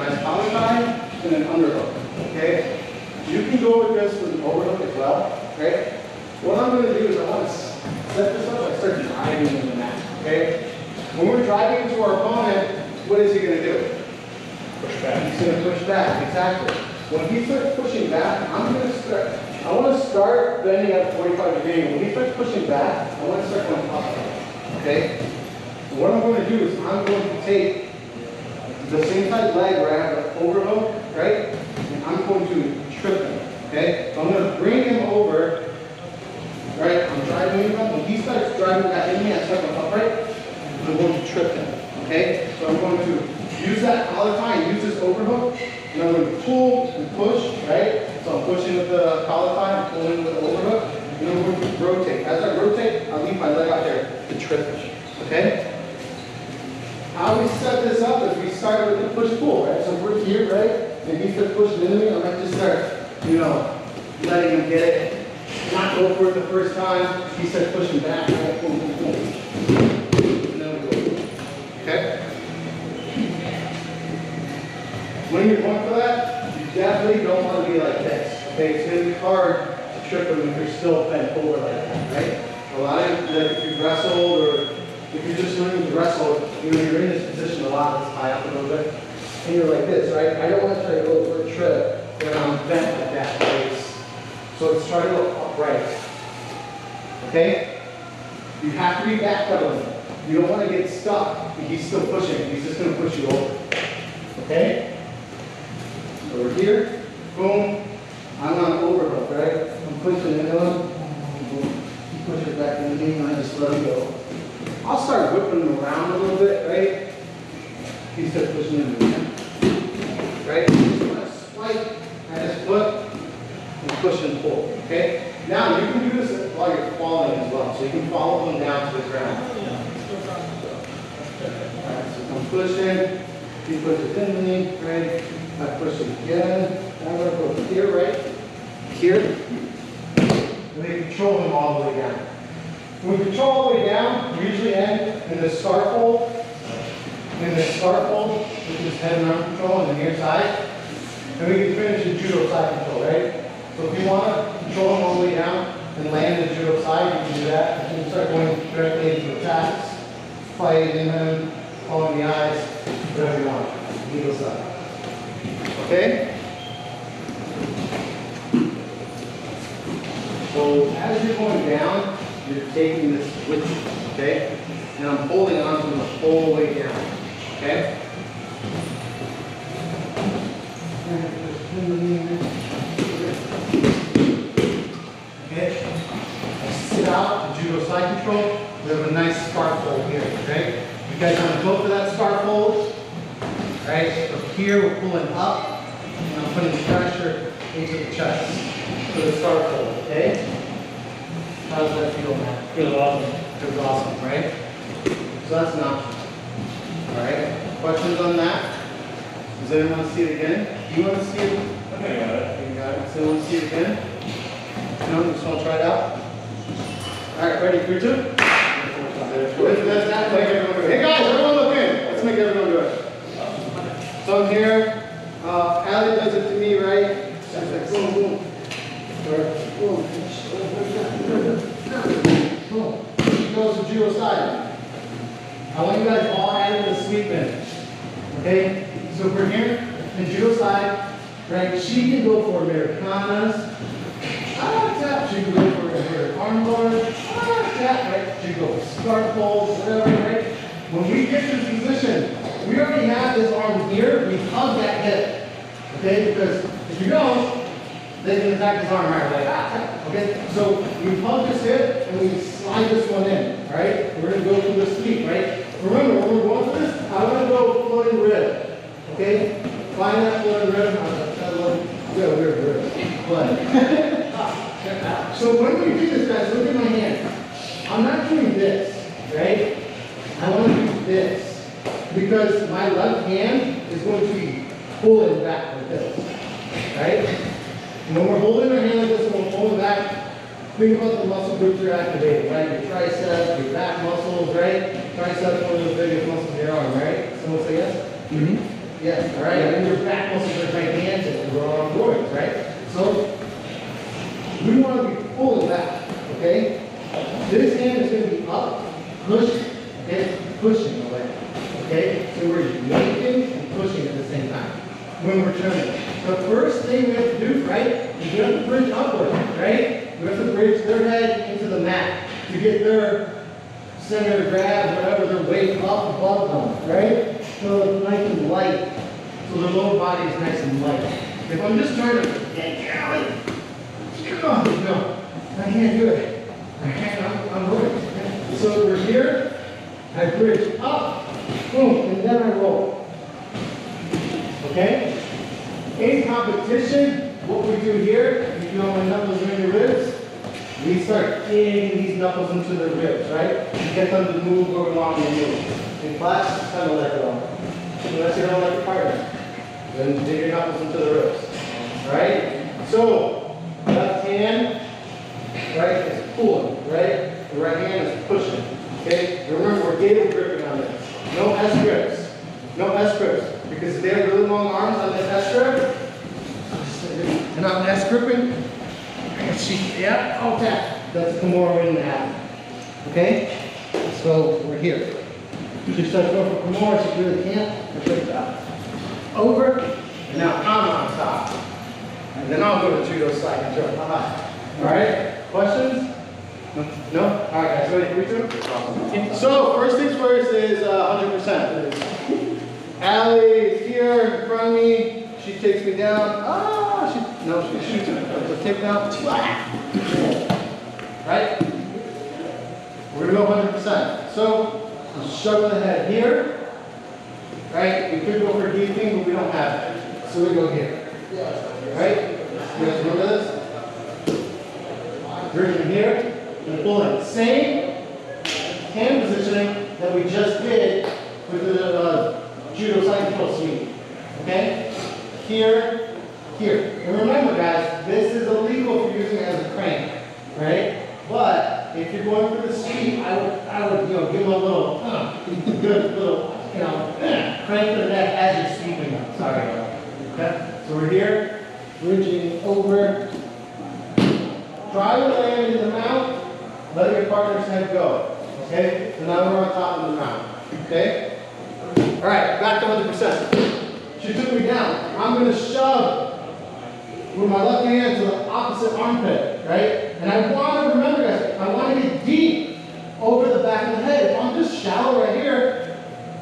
nice collar tie and an underhook, okay? You can go with this with an overhook as well, okay? What I'm going to do is I want to set this up and start driving in the mat, okay? When we're driving into our opponent, what is he going to do? Push back. He's going to push back, exactly. When he starts pushing back, I want to start bending at 45 degrees. When he starts pushing back, I want to start going up, okay? What I'm going to do is I'm going to take the same side leg where I have the overhook, right? And I'm going to trip him, okay? So I'm going to bring him over, right? I'm driving him up. When he starts driving back in me, I start going upright. I'm going to trip him, okay? So I'm going to use that collar tie and use this overhook. And I'm going to pull and push, right? So I'm pushing with the collar tie, I'm pulling with the overhook. And I'm going to rotate. As I rotate, I'll leave my leg out there to trip him, okay? How we set this up is we start with the push-pull, right? So we're here, right? And he starts pushing into me, I might just start, letting him get it. Not go for it the first time. He starts pushing back, right? Boom, boom, boom. And then we go. Okay? When you're going for that, you definitely don't want to be like this. Okay? It's going to be hard to trip him if you're still bent over like that, right? A lot of, like if you wrestled or if you're just learning to wrestle, you're in this position a lot, it's high up a little bit, and you're like this, right? I don't want to try to go for a trip when I'm bent like that, right? So let's try to go upright. Okay? You have to be backpedaling. You don't want to get stuck. He's still pushing. He's just going to push you over. Okay? So we're here. Boom. I'm on overhook, right? I'm pushing into him. Boom. He pushes back into me, and I just let him go. I'll start whipping him around a little bit, right? He starts pushing into me. Right? Just want to spike at his foot and push and pull. Okay? Now you can do this while you're falling as well. So you can follow him down to the ground. Alright, so I'm pushing. He pushes into me, right? I push him again. Now I'm going to go here, right? Here. And then control him all the way down. When we control all the way down, we usually end in the scarf hold. In the scarf hold, which is head and arm control on the near side. And we can finish the judo side control, right? So if you want to control him all the way down and land the judo side, you can do that. You can start going directly into the chest, fight in him, following the eyes, whatever you want. Needle side. Okay? So as you're going down, you're taking this with you, okay? And I'm holding on to him the whole way down, okay? Okay? I sit out the judo side control. We have a nice scarf hold here, okay? You guys want to go for that scarf hold? Right? So here we're pulling up, and I'm putting pressure into the chest for the scarf hold, okay? How does that feel, man? Feels awesome. Feels awesome, right? So that's an option. Alright, questions on that? Does anyone want to see it again? Do you want to see it? I think I got it. You got it. Does anyone want to see it again? No? Just want to try it out? Alright, ready? 3, 2? Hey guys, everyone look in. Let's make everyone do it. So I'm here. Allie does it to me, right? She's like, boom, boom. Boom. Boom. She goes to judo side. I want you guys all adding the sweep in. Okay? So if we're here in judo side, right? She can go for Americanas. Tap. She can go for her arm bar. Tap, right? She can go for scarf holds, whatever, right? When we get to this position, we already have this arm here. We hug that hip. Okay? Because if you don't, they can attack his arm right away. Okay? So we hug this hip and we slide this one in. Right? We're going to go through the sweep, right? Remember, when we're going for this, I want to go floating rib. Okay? Find that floating rib. Yeah, weird rib. But so when we do this, guys, look at my hand. I'm not doing this, right? I want to do this because my left hand is going to be pulling back like this, right? And when we're holding our hand like this and we're pulling back, think about the muscle groups you're activating, right? Your triceps, your back muscles, right? Triceps, one of the biggest muscles in your arm, right? Someone say yes? Mm-hmm. Yes, all right? And your back muscles are gigantic and we're on boards, right? So we want to be pulling back, okay? This hand is going to be up, pushing, okay? Pushing away, okay? So we're yanking and pushing at the same time when we're turning. The first thing we have to do, right, is we have to bridge upward, right? We have to bridge their head into the mat to get their center of grab, whatever, their weight up above them, right? So it's nice and light. So the lower body is nice and light. If I'm just trying to yank out, no, I can't do it. I'm working. So we're here, I bridge up, boom, and then I roll. Okay? In competition, what we do here, if you feel my knuckles are in your ribs, we start digging these knuckles into the ribs, right? To get them to move where we want them to move. In class, kind of let go. Unless you don't like your partner, then dig your knuckles into the ribs. Right? So, left hand, right, is pulling, right? The right hand is pushing. Okay? Remember, we're gable gripping on this. No S grips. No S grips. Because if they have really long arms on this S grip, and I'm S gripping, yeah, okay. That's Kimura waiting to happen. Okay? So we're here. She starts going for Kimura, she really can't. I put it up. Over, and now I'm on top. And then I'll go to judo side control. Alright? Questions? No? Alright guys, ready? 3, 2? So first things first is 100%. Allie is here in front of me. She takes me down. She shoots it. So takedown. Right? We're going to go 100%. So, shove the head here. Right? We could go for guillotine, but we don't have it. So we go here. Right? You guys remember this? Bridging here and pulling. Same hand positioning that we just did with the judo side control sweep. Okay? Here, here. And remember guys, this is illegal if you're using it as a crank. Right? But if you're going for the sweep, I would give them a little, good little, crank to the neck as you're sweeping them. Sorry. Okay? So we're here, bridging over. Try to land in the mount, let your partner's head go. Okay? So now we're on top of the mount. Okay? Alright, back to 100%. She took me down. I'm going to shove with my left hand to the opposite armpit, right? And I want to, remember guys, I want to get deep over the back of the head. If I'm just shallow right here,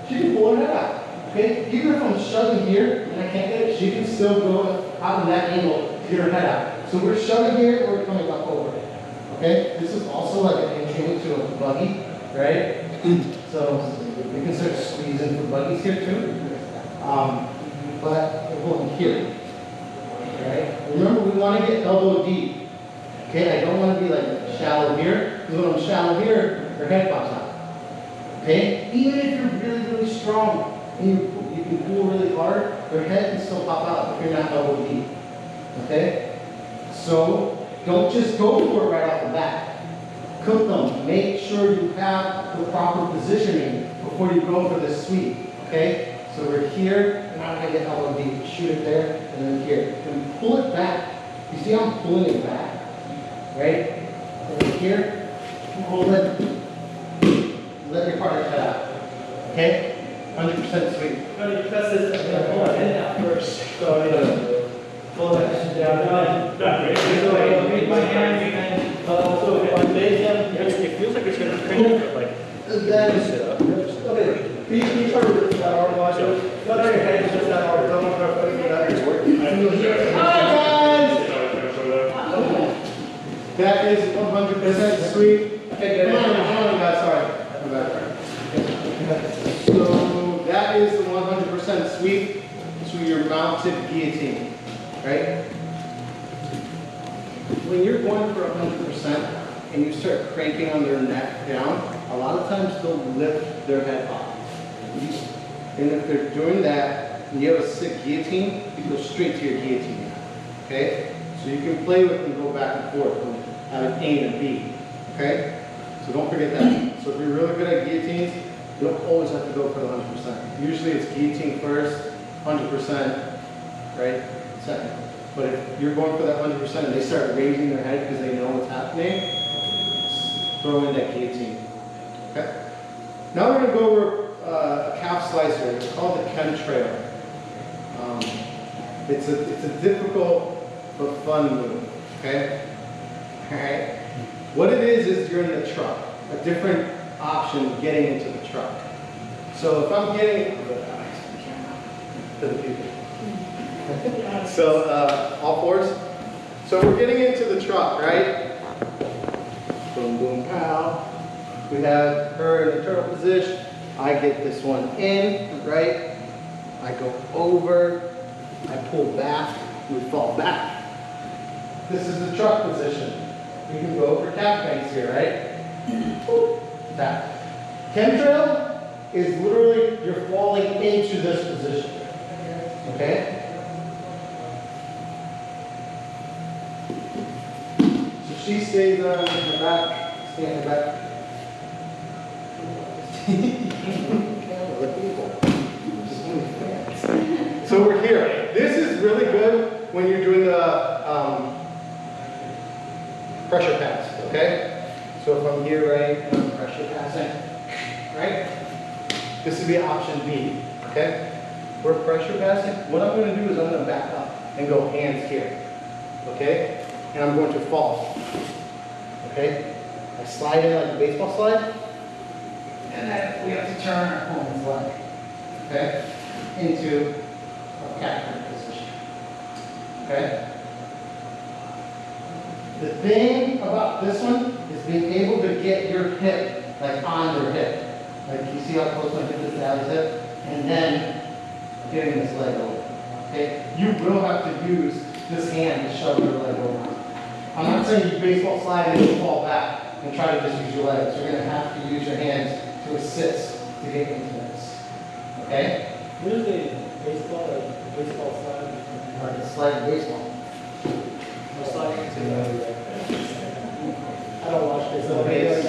she can pull her head out. Okay? Even if I'm shoving here and I can't get it, she can still go out in that angle to get her head out. So we're shoving here, we're coming up over it. Okay? This is also like an entry to a buggy, right? So we can start squeezing for buggies here too. But we're pulling here. Right? Remember, we want to get elbow deep. Okay? I don't want to be like shallow here, because when I'm shallow here, her head pops out. Okay? Even if you're really, really strong and you can pull really hard, your head can still pop out if you're not elbow deep. Okay? So don't just go for it right off the bat. Cook them. Make sure you have the proper positioning before you go for this sweep. Okay? So we're here, and I'm going to get elbow deep. Shoot it there, and then here. And pull it back. You see how I'm pulling it back? Right? Over here, hold it. Let your partner head out. Okay? 100% sweep. Pull my head out first. So I'm going to pull that down. My hands, so if I lay them, It feels like it's going to crank, but like, Okay. Be sure to lift that arm watch. Not on your head, it's just that arm. Don't want to put it out of your work. Hi guys! That is 100% sweep. Okay, come on guys, sorry. Come back. So that is the 100% sweep to your mounted guillotine, right? When you're going for 100% and you start cranking on their neck down, a lot of times they'll lift their head up. And if they're doing that, and you have a sick guillotine, you go straight to your guillotine. Okay? So you can play with and go back and forth from having A and B. Okay? So don't forget that. So if you're really good at guillotines, you don't always have to go for the 100%. Usually it's guillotine first, 100%, right? Second. But if you're going for that 100% and they start raising their head because they know what's happening, throw in that guillotine. Okay? Now we're going to go over a calf slicer. It's called the Chem Trail. It's a difficult but fun move. Okay? Alright? What it is you're in the truck. A different option getting into the truck. So if I'm getting to the people. So all fours. So we're getting into the truck, right? Boom, boom, pow. We have her in the turtle position. I get this one in, right? I go over. I pull back. We fall back. This is the truck position. You can go for calf banks here, right? Tap. Chemtrail is literally you're falling into this position. Okay? So she stays on her back, stay on her back. So we're here. This is really good when you're doing the pressure pass, okay? So if I'm here, right, I'm pressure passing, right? This would be option B, okay? We're pressure passing. What I'm going to do is I'm going to back up and go hands here, okay? And I'm going to fall, okay? I slide in like a baseball slide, and then we have to turn our opponent's leg, okay? Into a captain position, okay? The thing about this one is being able to get your hip, like on your hip. Like you see how close my hip is to Allie's hip? And then getting this leg over, okay? You will have to use this hand to shove your leg over. I'm not saying you baseball slide and you fall back and try to just use your legs. You're gonna have to use your hands to assist to get into this, okay? What is a baseball, like baseball slide? Like a slide baseball. I don't watch There's baseball. a base.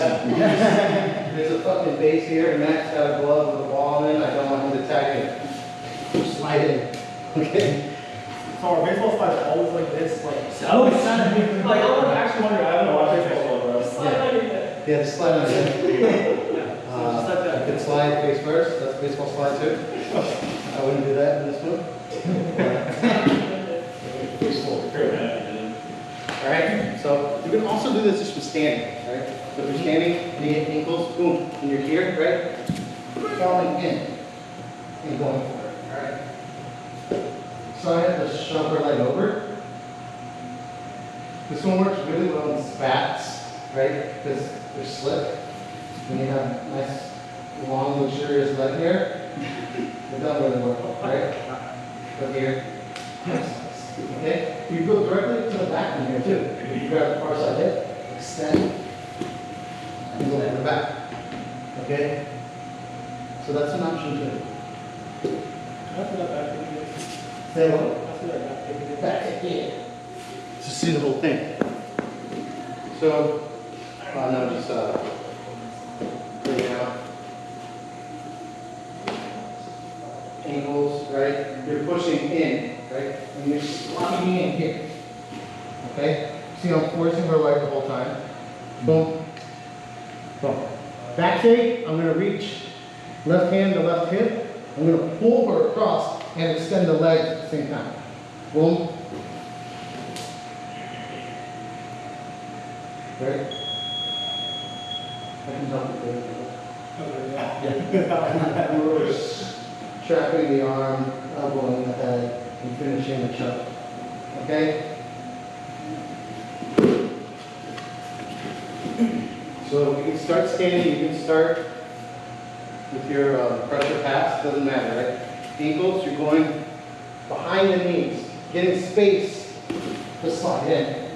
There's a fucking base here, and Max got a glove with a ball in. I don't want him to tag it. Slide in. Okay? So our baseball slides are always like this, like Like, I actually wonder, I haven't watched baseball, bro. Yeah, just slide on it. Just like that. You can slide face first. That's baseball slide too. I wouldn't do that in this one. Face forward. All right, so you can also do this just from standing, right? So if you're standing and you hit ankles, boom, and you're here, right? Falling in and going for it, all right? So I have to shove her leg over. This one works really well in spats, right? Because they're slick. When you have nice, long, luxurious leg hair, it doesn't really work, right? But here, okay? You go directly to the back from here too. You grab the far side hip, extend, and go to the back. Okay? So that's an option too. After that back kick, Say what? after that back kick. Back kick, yeah. Just see the whole thing. So, now just bring it out. Ankles, right? You're pushing in, right? And you're sliding in here. Okay? See, I'm forcing her leg the whole time. Boom. Boom. Back take, I'm going to reach left hand to left hip. I'm going to pull her across and extend the leg at the same time. Boom. Right? I can help you with it. Yeah. Trapping the arm, elbowing the head, and finishing the choke. Okay? So you can start standing, you can start with your pressure pass, doesn't matter, right? Ankles, you're going behind the knees, getting space to slide in.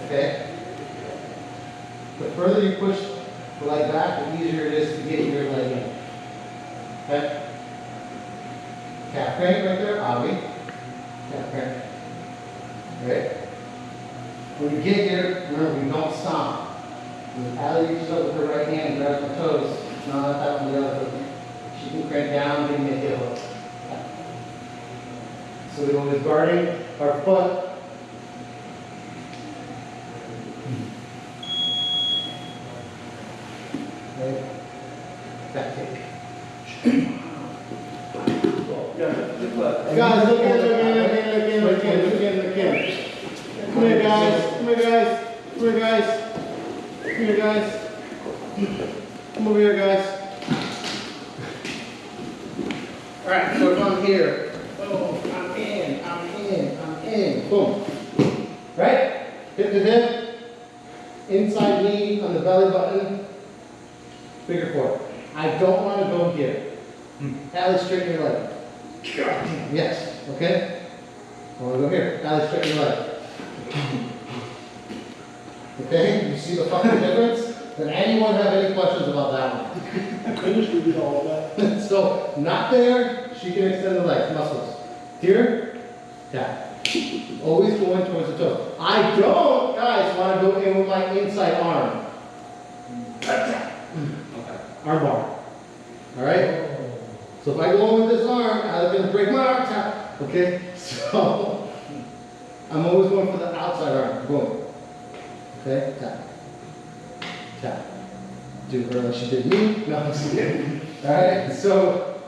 Okay? The further you push the leg back, the easier it is to get your leg in. Okay? Calf crank right there, Avi. Calf crank. Okay? When you get here, remember, we don't stomp. When Allie reaches up with her right hand and grabs my toes, no, not that one, the other foot. She can crank down, give me a heel hook. So we're always guarding our foot. Okay. Back kick. Guys, look in, look in, look in, look in, look in, look in, look in. Come here, guys. Come here, guys. Come here, guys. Come here, guys. Come over here, guys. All right, so if I'm here, boom, I'm in, I'm in, I'm in, boom. Right? Hip to hip. Inside knee on the belly button. Figure four. I don't want to go here. Alley, straighten your leg. Yes, okay? I want to go here. Alley, straighten your leg. Okay, you see the fucking difference? Does anyone have any questions about that one? I couldn't just read all of that. So, not there, she can extend the legs, muscles. Here, tap. Always going towards the toe. I don't, guys, want to go in with my inside arm. Arm bar. Alright? So if I go in with this arm, I'm going to break my arm, tap. Okay? So, I'm always going for the outside arm. Boom. Okay? Tap. Tap. Do her like she did me. No, I'm just kidding. Alright? So,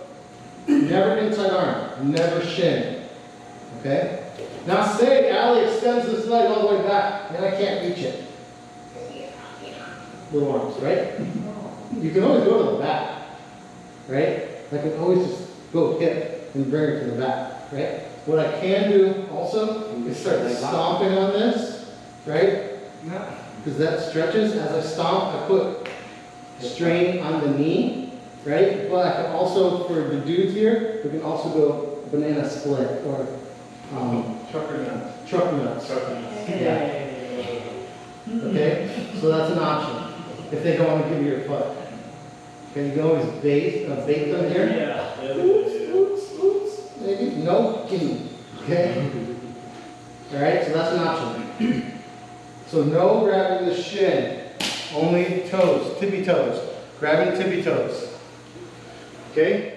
never inside arm. Never shin. Okay? Now say Allie extends this leg all the way back, and I can't reach it. Little arms, right? You can always go to the back. Right? I can always just go hip and bring her to the back. Right? What I can do also is start stomping on this. Right? Because that stretches. As I stomp, I put strain on the knee, right? But I can also, for the dudes here, we can also go banana split or Trucker nuts. trucker nuts. Yeah. Okay? So that's an option. If they don't want to give you your foot. Okay, you can always bait them here. Yeah. Oops, maybe. No, gimme. Okay? Alright, so that's an option. So no grabbing the shin, only toes, tippy toes. Grabbing tippy toes. Okay?